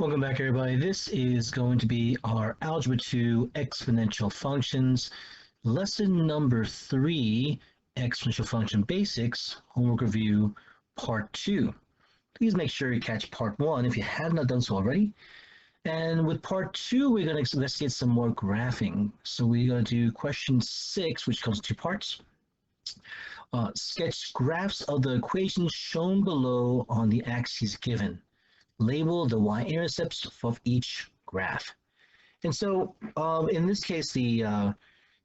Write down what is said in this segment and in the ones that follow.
Welcome back, everybody. This is going to be our Algebra 2 exponential functions, lesson number 3, exponential function basics, homework review, part 2. Please make sure you catch part 1 if you have not done so already. And with part 2, we're going to investigate some more graphing. So we're going to do question 6, which comes in 2 parts. Sketch graphs of the equations shown below on the axes given. Label the y-intercepts of each graph. And so in this case, we're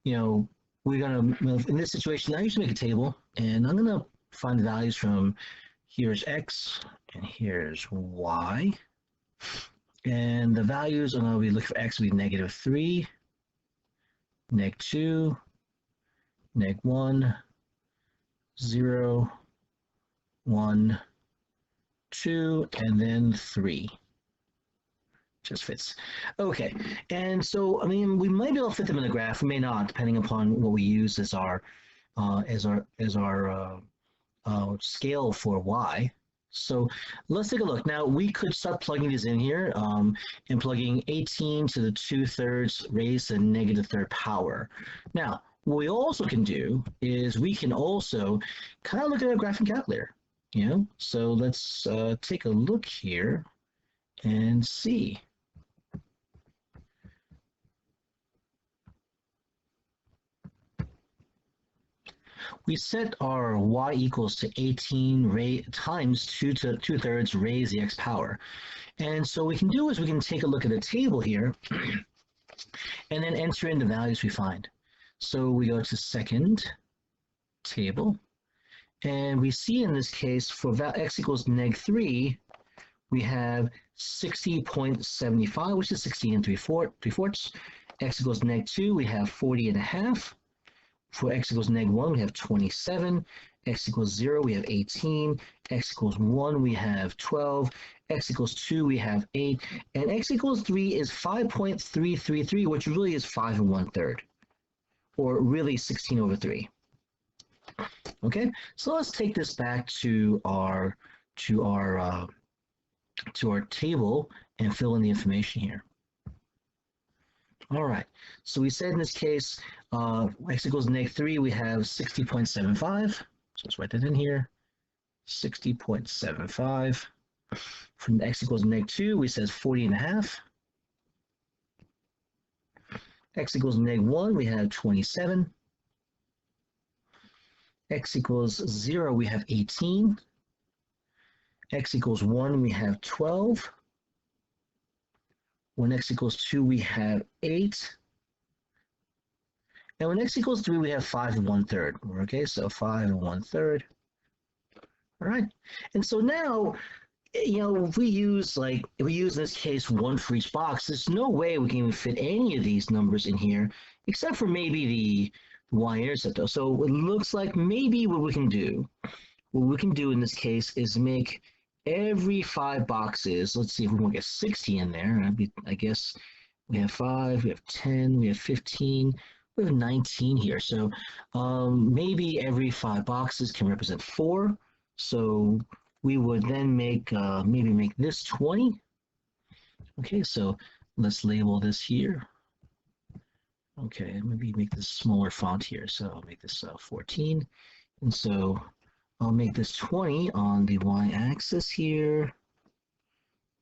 going to, in this situation, I usually make a table, and I'm going to find the values from here's x, and here's y. And the values I'm going to be looking for x will be -3, -2, -1, 0, 1, 2, and then 3. Just fits. Okay, and so I mean we might be able to fit them in the graph, we may not, depending upon what we use as our scale for y. So let's take a look. Now we could start plugging these in here, and plugging 18 to the 2/3 raised to the -3rd power. Now what we also can do is we can also kind of look at a graphing calculator. So let's take a look here and see. We set our y equals to 18 times 2/3 raised the x power. And so what we can do is we can take a look at the table here and then enter in the values we find. So we go to second table. And we see in this case for x equals -3, we have 60.75, which is 16 3/4. X equals -2, we have 40.5. For x equals -1, we have 27. X equals 0, we have 18. X equals 1, we have 12. X equals 2, we have 8. And x equals 3 is 5.333, which really is 5 1/3, or really 16/3. Okay, so let's take this back to our table and fill in the information here. All right, so we said in this case, x equals -3, we have 60.75. So let's write that in here, 60.75. From x equals -2, we says 40.5. X equals -1, we have 27. X equals 0, we have 18. X equals 1, we have 12. When x equals 2, we have 8. And when x equals 3, we have 5 1/3. Okay, so 5 1/3. All right. And so now, if we use in this case 1 for each box, there's no way we can even fit any of these numbers in here, except for maybe the y-intercept though. So it looks like maybe what we can do in this case is make every 5 boxes, let's see if we can get 60 in there. I guess we have 5, we have 10, we have 15, we have 19 here. So maybe every 5 boxes can represent 4. So we would then make maybe make this 20. Okay, so let's label this here. Okay, maybe make this smaller font here. So I'll make this 14. And so I'll make this 20 on the y-axis here.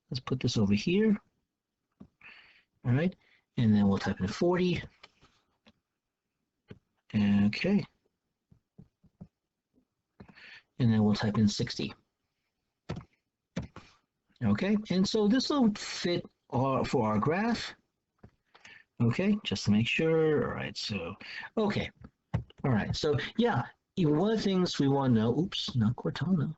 Let's put this over here. All right, and then we'll type in 40. Okay. And then we'll type in 60. Okay, and so this will fit for our graph. Okay, just to make sure. All right, so, okay. All right, so yeah, one of the things we want to know, oops, not Cortana.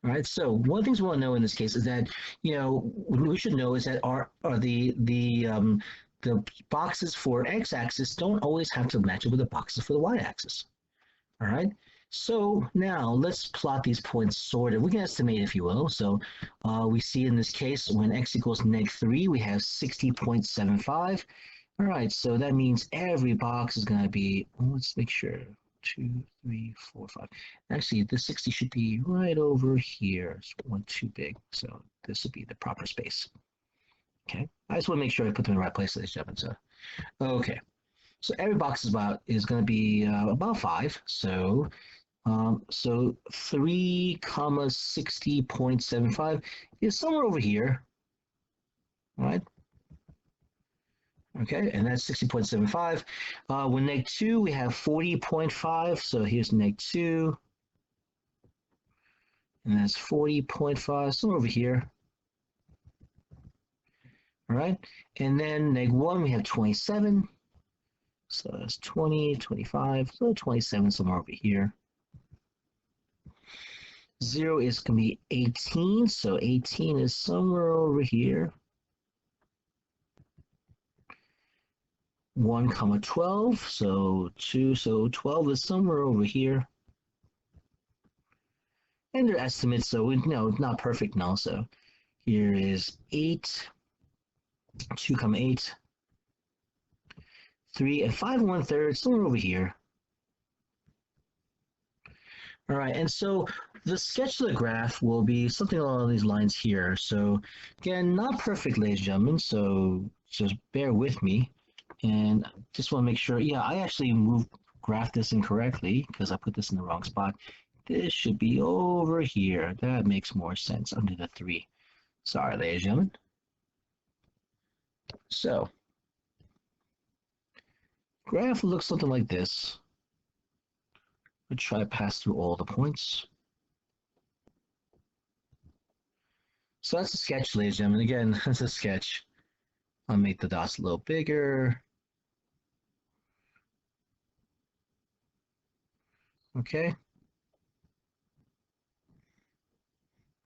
All right, so one of the things we want to know in this case is that, we should know is that the boxes for x-axis don't always have to match up with the boxes for the y-axis. All right, so now let's plot these points sorted. We can estimate, if you will. So we see in this case when x equals -3, we have 60.75. All right, so that means every box is going to be, let's make sure, 2, 3, 4, 5. Actually, the 60 should be right over here. It's one too big, so this would be the proper space. Okay, I just want to make sure I put them in the right place, ladies and gentlemen. So, okay, so every box is going to be about 5. So 3 comma 60.75 is somewhere over here, right? Okay, and that's 60.75. With neg 2, we have 40.5. So here's neg 2, and that's 40.5, somewhere over here. All right, and then neg 1, we have 27. So that's 20, 25, so 27 somewhere over here. 0 is going to be 18, so 18 is somewhere over here. 1 comma 12, so 2, so 12 is somewhere over here. And they're estimates, so we know it's not perfect now. So here is 8, 2 comma 8, 3 and 5 1/3, somewhere over here. All right, and so the sketch of the graph will be something along these lines here. So again, not perfect, ladies and gentlemen, so just bear with me. And just want to make sure, yeah, I actually graphed this incorrectly because I put this in the wrong spot. This should be over here. That makes more sense under the 3. Sorry, ladies and gentlemen. So, graph looks something like this. We'll try to pass through all the points. So that's a sketch, ladies and gentlemen. Again, that's a sketch. I'll make the dots a little bigger. Okay.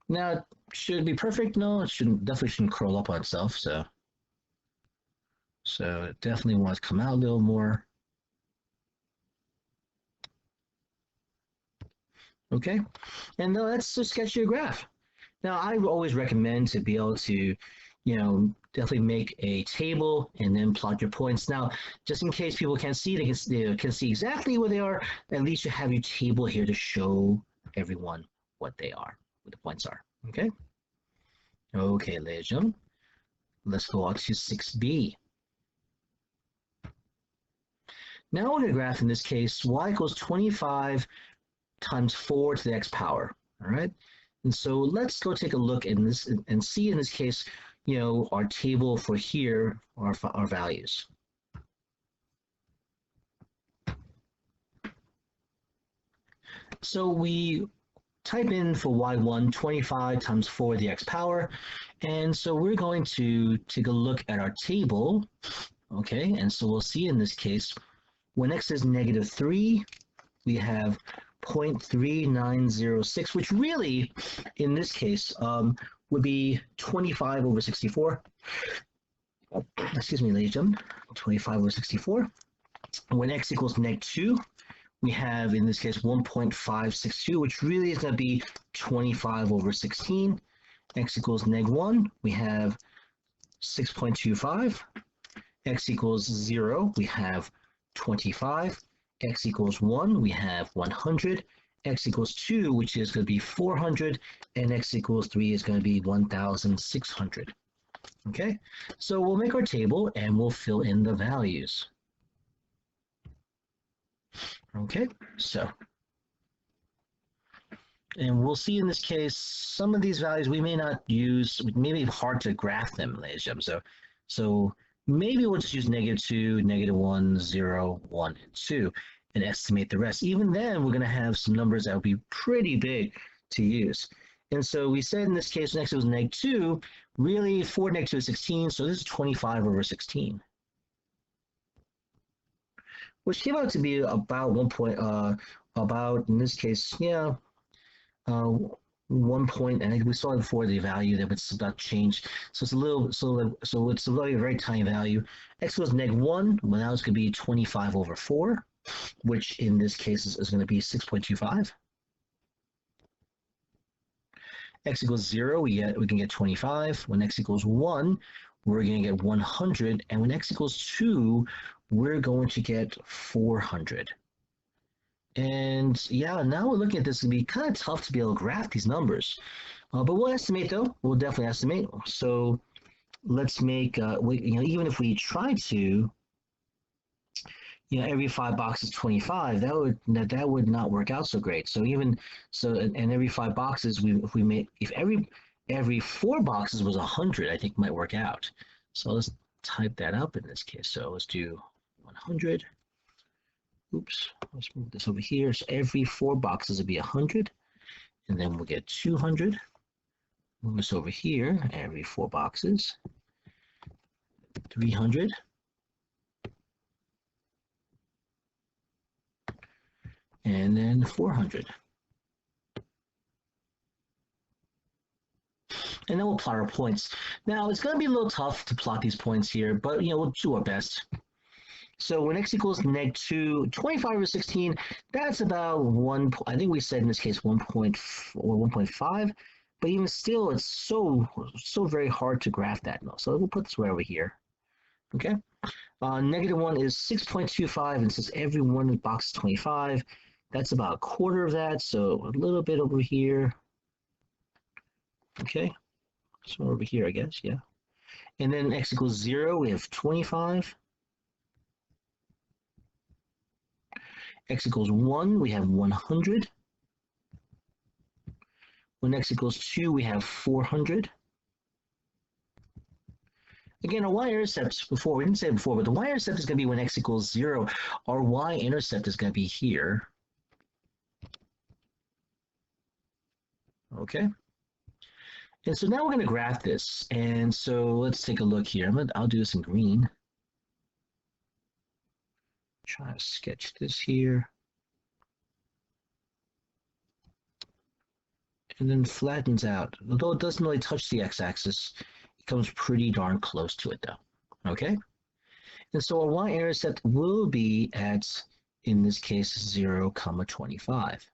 Now, should it be perfect? No, it definitely shouldn't curl up on itself. So it definitely wants to come out a little more. Okay, and now let's just sketch your graph. Now, I always recommend to be able to, definitely make a table and then plot your points. Now, just in case people can't see, they can see exactly where they are. At least you have your table here to show everyone what they are, what the points are. Okay. Okay, ladies and gentlemen, let's go on to 6b. Now we're going to graph, in this case, y equals 25 times 4 to the x power. All right. And so let's go take a look in this and see, in this case, our table for here, our values. So we type in for y1 25 times 4 to the x power. And so we're going to take a look at our table. Okay, and so we'll see in this case, when x is -3, we have 0.3906, which really, in this case, would be 25 over 64. Excuse me, ladies and gentlemen, 25 over 64. When x equals -2, we have, in this case, 1.562, which really is going to be 25 over 16. X equals -1, we have 6.25. X equals 0, we have 25. X equals 1, we have 100. X equals 2, which is going to be 400. And x equals 3 is going to be 1,600. Okay, so we'll make our table and we'll fill in the values. Okay, so, and we'll see in this case, some of these values we may not use, maybe hard to graph them, ladies and gentlemen. So maybe we'll just use -2, -1, 0, 1, and 2, and estimate the rest. Even then, we're going to have some numbers that will be pretty big to use. And so we said in this case, next it was -2. Really, 4 -2 is 16, so this is 25 over 16. Which came out to be about about, in this case, yeah, 1 point, and we saw before the value that it's about changed. So it's a little, so it's a very tiny value. X was -1, well now it's going to be 25 over 4, which in this case is going to be 6.25. X equals 0, we can get 25. When x equals 1, we're going to get 100, and when x equals 2, we're going to get 400. And yeah, now we're looking at this. It's going to be kind of tough to be able to graph these numbers. But we'll estimate though. We'll definitely estimate. So let's make, even if we try to, every 5 boxes 25, that would not work out so great. So and every 5 boxes, if every 4 boxes was 100, I think might work out. So let's type that up in this case. So let's do 100. Oops, let's move this over here. So every 4 boxes would be 100, and then we'll get 200. Move this over here. Every 4 boxes, 300. And then 400. And then we'll plot our points. Now, it's going to be a little tough to plot these points here, but we'll do our best. So when x equals -2, 25 over 16, that's about 1, I think we said in this case 1.4 or 1.5, but even still, it's so very hard to graph that. So we'll put this right over here, okay? -1 is 6.25, and since every one of the boxes is 25, that's about a quarter of that, so a little bit over here. Okay, so over here, I guess, yeah. And then x equals 0, we have 25. X equals 1, we have 100. When x equals 2, we have 400. Again, our y-intercept before, we didn't say it before, but the y-intercept is going to be when x equals 0. Our y-intercept is going to be here. Okay. And so now we're going to graph this. And so let's take a look here. I'll do this in green. Try to sketch this here. And then flattens out. Although it doesn't really touch the x-axis, it comes pretty darn close to it though. Okay? And so our y-intercept will be at, in this case, 0, 25.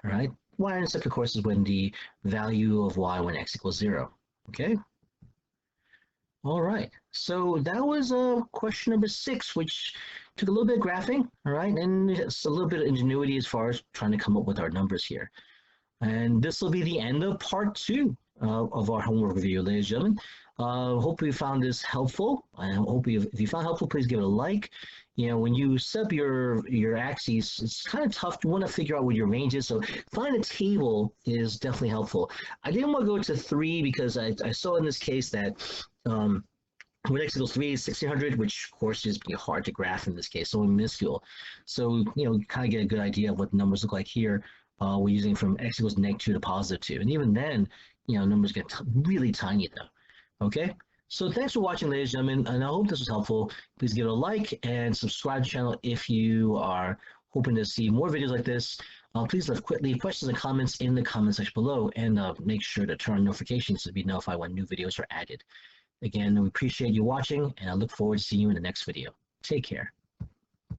All right? Y-intercept, of course, is when the value of y when x equals 0. Okay? All right. So that was question number 6, which took a little bit of graphing, all right, and it's a little bit of ingenuity as far as trying to come up with our numbers here. And this will be the end of part 2 of our homework review, ladies and gentlemen. Hope you found this helpful. I hope if you found it helpful, please give it a like. When you set up your axes, it's kind of tough. You want to figure out what your range is, so find a table is definitely helpful. I didn't want to go to 3 because I saw in this case that when x equals 3 is 1600, which of course is pretty hard to graph in this case, so minuscule. So kind of get a good idea of what the numbers look like here. We're using from x equals -2 to +2, and even then, numbers get really tiny though. Okay, so thanks for watching, ladies and gentlemen, and I hope this was helpful. Please give it a like and subscribe to the channel if you are hoping to see more videos like this. Please leave questions and comments in the comment section below, and make sure to turn on notifications to be notified when new videos are added. Again, we appreciate you watching, and I look forward to seeing you in the next video. Take care.